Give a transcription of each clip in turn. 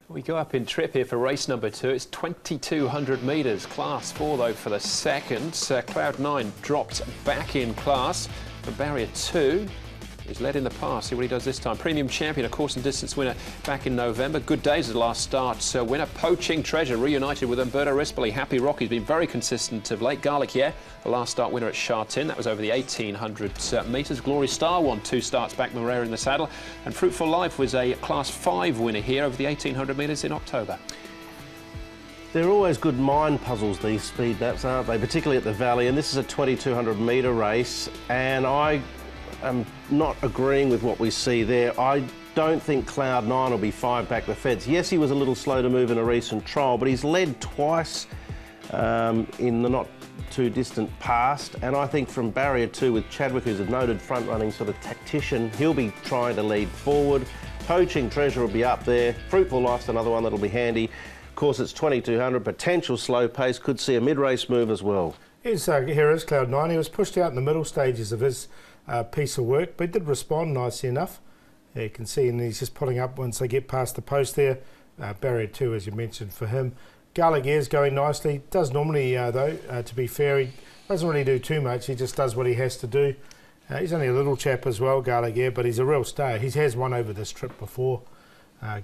We go up in trip here for race number 2. It's 2,200 metres. Class 4, though, for the second. Cloud 9 dropped back in class for barrier 2. He's led in the past. See what he does this time. Premium champion, a course and distance winner back in November. Good days at the last start. Winner Poaching Treasure reunited with Umberto Rispoli. Happy Rocky's been very consistent of late. Garlic, yeah, the last start winner at Shartin. That was over the 1,800 metres. Glory Star won 2 starts back. Moreira in the saddle. And Fruitful Life was a Class 5 winner here over the 1,800 metres in October. They're always good mind puzzles, these speed maps, aren't they? Particularly at the Valley. And this is a 2,200 metre race. And I'm not agreeing with what we see there. I don't think Cloud 9 will be 5 back the fence. Yes, he was a little slow to move in a recent trial, but he's led twice in the not too distant past. And I think from barrier 2 with Chadwick, who's a noted front-running sort of tactician, he'll be trying to lead forward. Poaching Treasure will be up there. Fruitful Life's another one that'll be handy. Of course, it's 2,200, potential slow pace, could see a mid-race move as well. Here is Cloud 9. He was pushed out in the middle stages of his piece of work, but he did respond nicely enough. You can see, and he's just pulling up once they get past the post there. Barrier 2, as you mentioned, for him. Garlic Air's going nicely. Does normally, though, to be fair, he doesn't really do too much. He just does what he has to do. He's only a little chap as well, Garlic Air, but he's a real star. He has won over this trip before,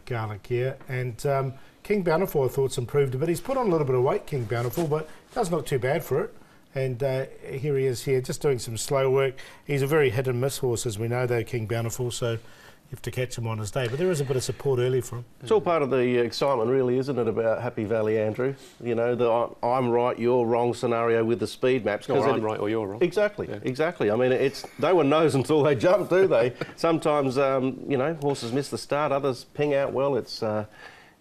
Garlic Air. And King Bountiful, I thought's improved a bit. He's put on a little bit of weight, King Bountiful, but doesn't look too bad for it. And here he is here, just doing some slow work. He's a very hit and miss horse, as we know, though, King Bountiful, so you have to catch him on his day. But there is a bit of support early for him. It's all part of the excitement, really, isn't it, about Happy Valley, Andrew? You know, the I'm right, you're wrong scenario with the speed maps. Or I'm right or you're wrong. Exactly, yeah. Exactly. I mean, it's no one knows until they jump, do they? Sometimes, you know, horses miss the start, others ping out well.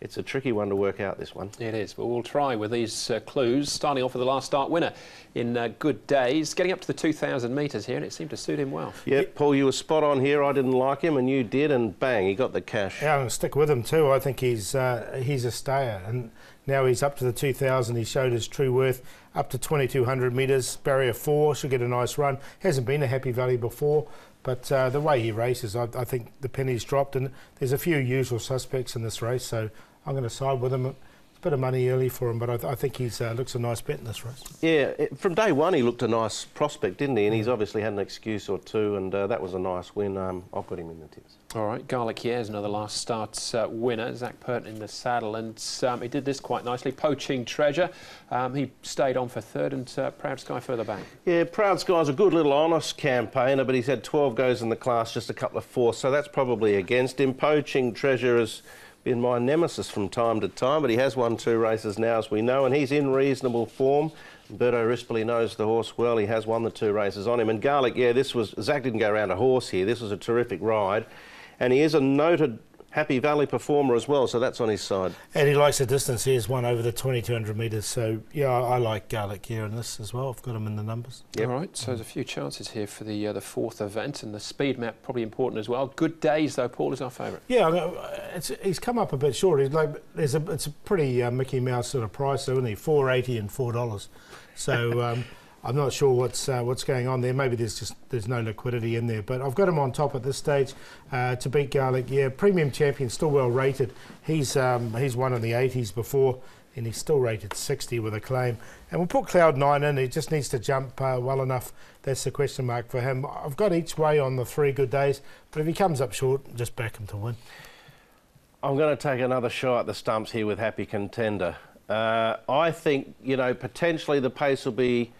It's a tricky one to work out, this one. It is, but we'll try with these clues, starting off with the last start winner in Good Days, getting up to the 2,000 metres here, and it seemed to suit him well. Yeah, Paul, you were spot on here. I didn't like him, and you did, and bang, he got the cash. Yeah, I'm going to stick with him too. I think he's a stayer, and now he's up to the 2,000. He showed his true worth, up to 2,200 metres. Barrier 4 should get a nice run. Hasn't been a Happy Valley before, but the way he races, I think the penny's dropped, and there's a few usual suspects in this race, so I'm going to side with him. It's a bit of money early for him, but I think he looks a nice bet in this race. Yeah, from day one he looked a nice prospect, didn't he? And he's obviously had an excuse or two, and that was a nice win. I've got him in the tips. All right, Garlic here is another last start winner. Zach Purton in the saddle, and he did this quite nicely. Poaching Treasure. He stayed on for third, and Proud Sky further back. Yeah, Proud Sky's a good little honest campaigner, but he's had 12 goes in the class, just a couple of fourths, so that's probably against him. Poaching Treasure is been my nemesis from time to time, but he has won 2 races now, as we know, and he's in reasonable form. Umberto Rispoli knows the horse well. He has won the 2 races on him. And Garlic, yeah, Zach didn't go around a horse here. This was a terrific ride. And he is a noted Happy Valley performer as well, so that's on his side. And he likes the distance. He has won over the 2,200 metres, so yeah, I like Garlic here in this as well. I've got him in the numbers. Yep. All right, so there's a few chances here for the fourth event, and the speed map probably important as well. Good Days, though, Paul, is our favourite. Yeah, he's come up a bit short. It's a pretty Mickey Mouse sort of price, though, isn't he? $4.80 and $4. So I'm not sure what's going on there. Maybe there's no liquidity in there, but I've got him on top at this stage to beat Garlic. Yeah, premium champion, still well rated. He's won in the 80s before, and he's still rated 60 with a claim. And we'll put Cloud 9 in. He just needs to jump well enough. That's the question mark for him. I've got each way on the 3 Good Days, but if he comes up short, just back him to win. I'm going to take another shot at the stumps here with Happy Contender. I think, you know, potentially the pace will be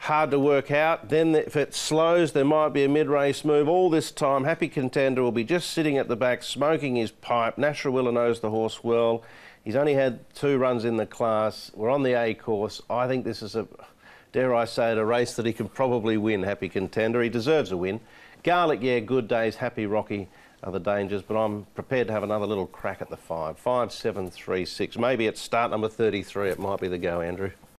hard to work out. Then if it slows, there might be a mid-race move. All this time, Happy Contender will be just sitting at the back, smoking his pipe. Natural Willa knows the horse well. He's only had 2 runs in the class. We're on the A course. I think this is dare I say it, a race that he can probably win, Happy Contender. He deserves a win. Garlic, yeah, Good Days. Happy Rocky are the dangers, but I'm prepared to have another little crack at the 5. 5, 7, 3, 6. Maybe at start number 33, it might be the go, Andrew.